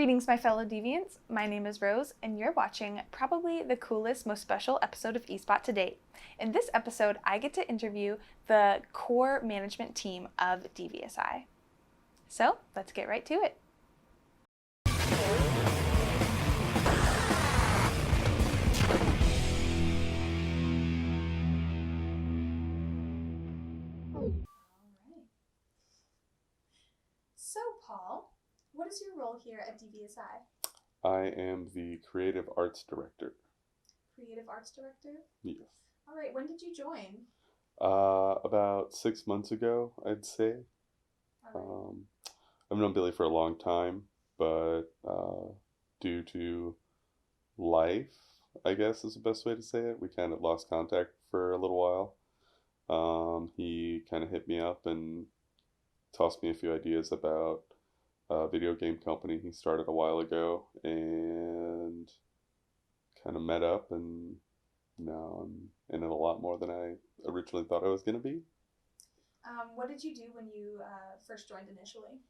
Greetings, my fellow deviants. My name is Rose, and you're watching probably the coolest, most special episode of eSpot to date. In this episode, I get to interview the core management team of DVSI. So, let's get right to it. So, Paul, what is your role here at DVSI? I am the Creative Arts Director. Creative Arts Director? Yes. All right, when did you join? About 6 months ago, I'd say. All I've known Billy for a long time, but due to life, I guess is the best way to say it, we kind of lost contact for a little while. He kind of hit me up and tossed me a few ideas about a video game company he started a while ago, and kind of met up, and now I'm in it a lot more than I originally thought I was going to be. What did you do when you first joined initially?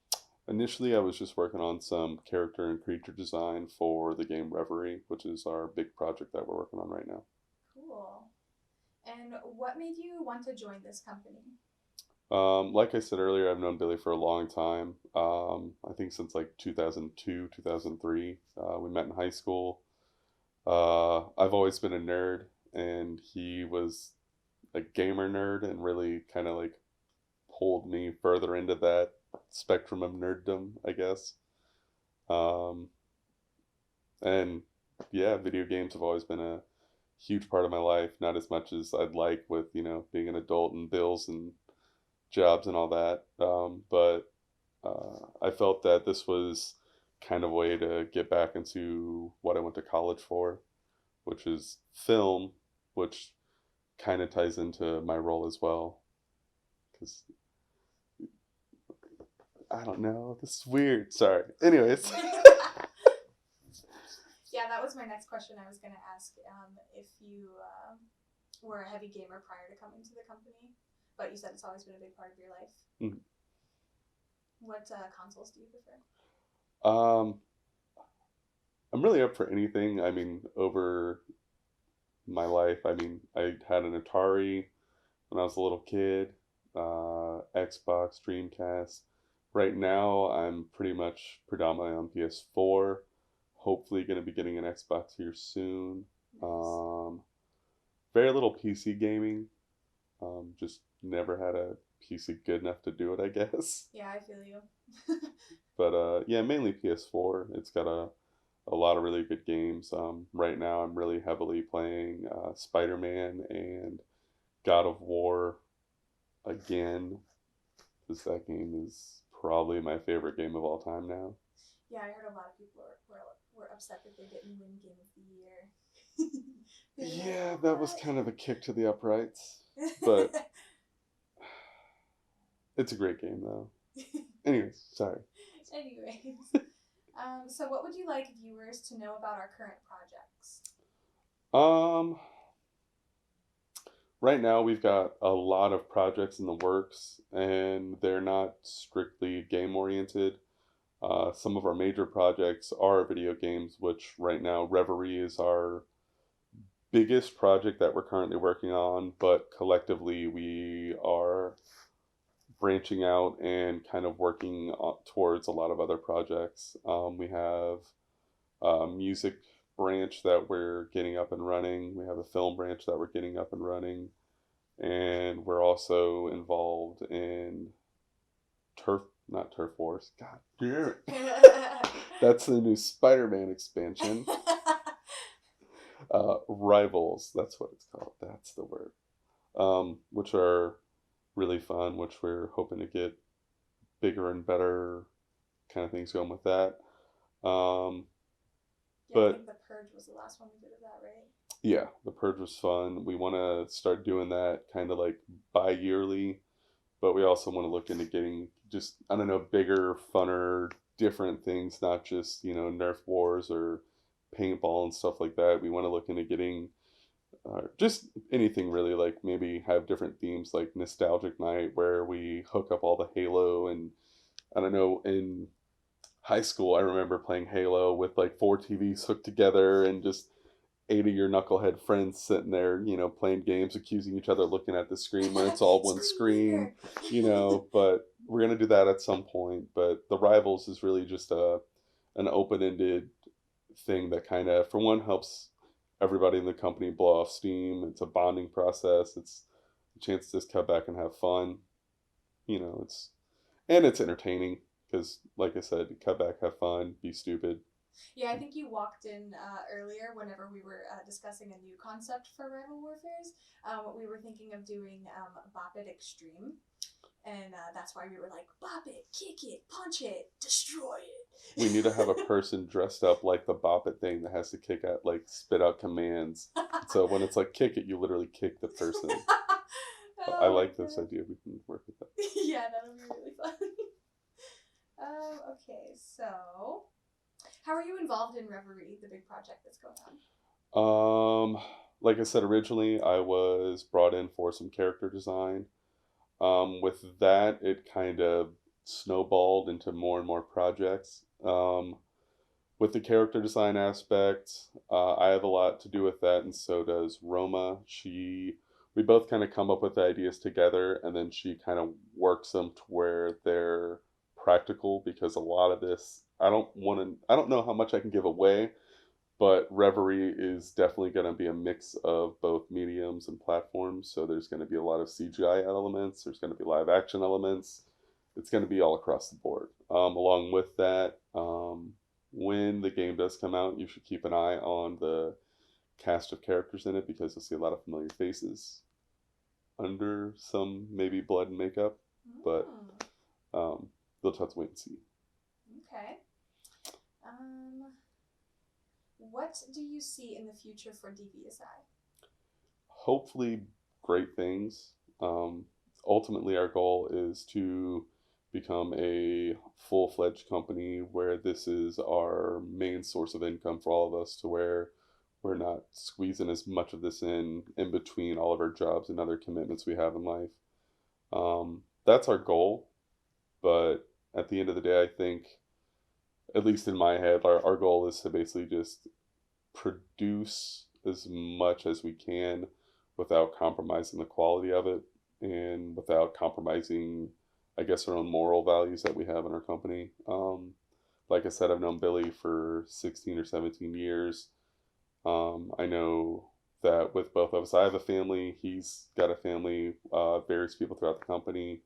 Initially, I was just working on some character and creature design for the game Reverie, which is our big project that we're working on right now. Cool. And what made you want to join this company? Like I said earlier, I've known Billy for a long time. I think since like 2002, 2003. We met in high school. I've always been a nerd, and he was a gamer nerd and really kind of like pulled me further into that spectrum of nerddom, I guess. Um, and yeah, video games have always been a huge part of my life, not as much as I'd like with, being an adult and bills and jobs and all that. But I felt that this was kind of a way to get back into what I went to college for, which is film, which kind of ties into my role as well. Because I don't know, this is weird. Sorry. Anyways. Yeah, that was my next question. I was going to ask if you were a heavy gamer prior to coming to the company, but you said it's always been a big part of your life. Mm-hmm. What consoles do you prefer? I'm really up for anything. I mean, over my life, I had an Atari when I was a little kid, Xbox, Dreamcast. Right now, I'm pretty much predominantly on PS4. Hopefully, going to be getting an Xbox here soon. Nice. Very little PC gaming. Just never had a PC good enough to do it, I guess. Yeah, I feel you. But yeah, mainly PS4. It's got a lot of really good games. Right now, I'm really heavily playing Spider-Man and God of War again, because that game is probably my favorite game of all time now. Yeah, I heard a lot of people were upset that they didn't win Game of the Year. Yeah, that was kind of a kick to the uprights, but it's a great game though. Anyways, sorry. So what would you like viewers to know about our current projects? Right now we've got a lot of projects in the works, and they're not strictly game oriented. Some of our major projects are video games, which right now Reverie is our biggest project that we're currently working on, but collectively we are branching out and kind of working towards a lot of other projects. We have a music branch that we're getting up and running. We have a film branch that we're getting up and running. And we're also involved in not Turf Wars. God damn it. That's the new Spider-Man expansion. Rivals, that's what it's called. That's the word. Which are really fun, which we're hoping to get bigger and better kind of things going with that. Yeah, I think The Purge was the last one we did of that, right? Yeah, The Purge was fun. We want to start doing that kind of like bi-yearly, but we also want to look into getting just, I don't know, bigger, funner, different things, not just, Nerf wars or paintball and stuff like that. We want to look into getting just anything really, like maybe have different themes like Nostalgic Night where we hook up all the Halo and, I don't know, in high school, I remember playing Halo with like four TVs hooked together and just eight of your knucklehead friends sitting there, playing games, accusing each other, looking at the screen when it's all one Screen screen, peeker. but we're gonna do that at some point. But the Rivals is really just an open-ended thing that kind of, for one, helps everybody in the company blow off steam. It's a bonding process. It's a chance to just cut back and have fun. It's entertaining because, like I said, cut back, have fun, be stupid. Yeah, I think you walked in earlier whenever we were discussing a new concept for Rival Warfares. We were thinking of doing Bop It Extreme. And that's why we were like, bop it, kick it, punch it, destroy We need to have a it. person dressed up like the Bop It thing that has to kick out, like, spit out commands. So when it's like kick it, you literally kick the person. I Oh my like this god. idea. We can work with that. Yeah, that'll be really fun. Okay, so how are you involved in Reverie, the big project that's going Like I said originally, I was brought in for some character design. With that, it kind of snowballed into more and more projects. With the character design aspect, I have a lot to do with that, and so does Roma. We both kind of come up with the ideas together, and then she kind of works them to where they're practical. Because a lot of this, I don't know how much I can give away, but Reverie is definitely going to be a mix of both mediums and platforms. So there's going to be a lot of CGI elements. There's going to be live action elements. It's going to be all across the board. Along with that, when the game does come out, you should keep an eye on the cast of characters in it because you'll see a lot of familiar faces under some maybe blood and makeup, but on? you'll just have to wait and see. Okay. Um, what do you see in the future for DVSI? Hopefully, great things. Um, Ultimately, our goal is to become a full-fledged company where this is our main source of income for all of us, to where we're not squeezing as much of this in between all of our jobs and other commitments we have in life. That's our goal, but at the end of the day, I think, at least in my head, our goal is to basically just produce as much as we can without compromising the quality of it and without compromising, I guess, our own moral values that we have in our company. Like I said, I've known Billy for 16 or 17 years. I know that with both of us, I have a family, he's got a family, various people throughout the company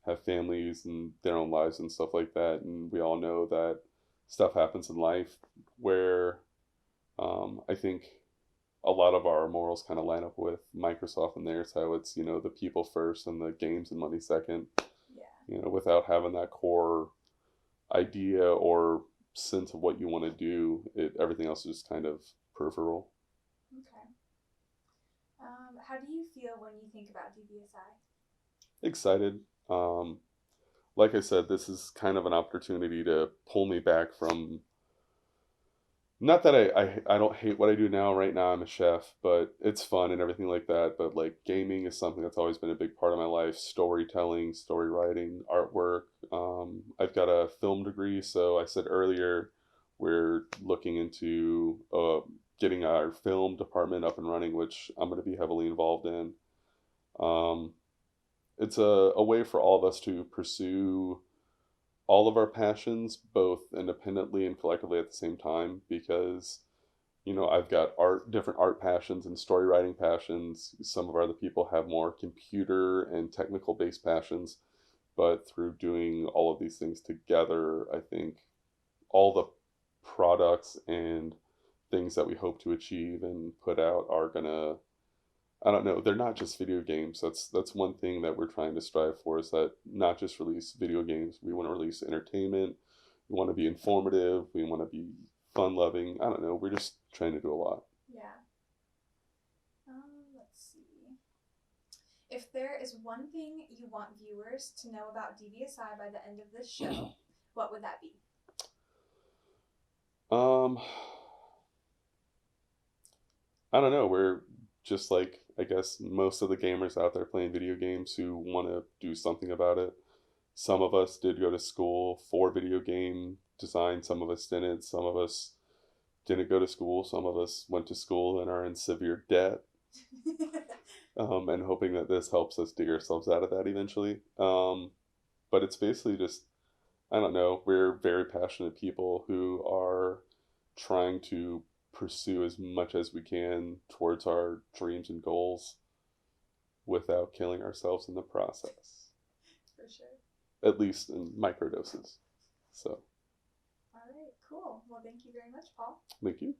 have families and their own lives and stuff like that. And we all know that stuff happens in life where I think a lot of our morals kind of line up with Microsoft and theirs, how it's, the people first and the games and money second, Yeah. without having that core idea or sense of what you want to do, everything else is just kind of peripheral. Okay. How do you feel when you think about DVSI? Excited. Um, like I said, this is kind of an opportunity to pull me back from, not that I don't hate what I do now. Right now I'm a chef, but it's fun and everything like that. But like gaming is something that's always been a big part of my life. Storytelling, story writing, artwork. I've got a film degree, so I said earlier we're looking into getting our film department up and running, which I'm going to be heavily involved in. Um, it's a way for all of us to pursue all of our passions, both independently and collectively at the same time, because I've got different art passions and story writing passions. Some of our other people have more computer and technical based passions, but through doing all of these things together, I think all the products and things that we hope to achieve and put out are gonna, I don't know, they're not just video games. That's one thing that we're trying to strive for, is that not just release video games. We want to release entertainment. We want to be informative. We want to be fun loving. I don't know. We're just trying to do a lot. Yeah. Let's see. If there is one thing you want viewers to know about DVSI by the end of this show, what would that be? Um, I don't know. We're just like, I guess, most of the gamers out there playing video games who want to do something about it. Some of us did go to school for video game design, some of us didn't, some of us didn't go to school, some of us went to school and are in severe debt, and hoping that this helps us dig ourselves out of that eventually. But it's basically just, I don't know, we're very passionate people who are trying to pursue as much as we can towards our dreams and goals without killing ourselves in the process, For sure. at least in microdoses. So, All right, cool. Well, thank you very much, Paul. thank you.